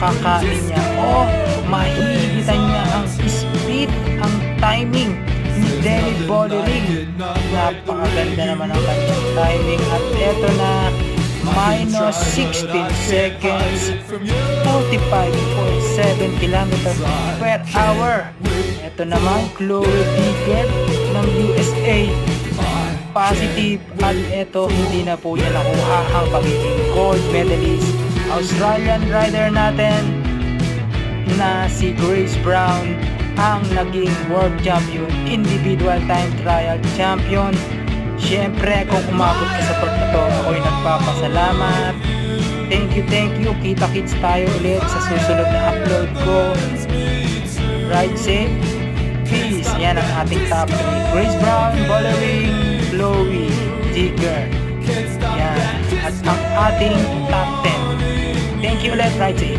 kakain niya. Mahihigitan niya ang speed, ang timing ni Denny Boliring. Napakaganda naman ang kanyang timing. At eto na, minus 16 seconds, 45.7 kilometers per hour. Ito naman, Chloe Dicker ng USA, positive. At ito, hindi na po niya nakuha ang pagiging gold medalist. Australian rider natin na si Grace Brown ang naging world champion, individual time trial champion. Siyempre, kung umabot ka sa part na to, ako'y nagpapasalamat. Thank you. Kita-kits tayo ulit sa susunod na upload ko. Ride safe, peace. Yan ang ating top 3. Grace Brown, Boliring, Chloe Dicker. Yan. At ang ating top 10. Thank you ulit, ride safe.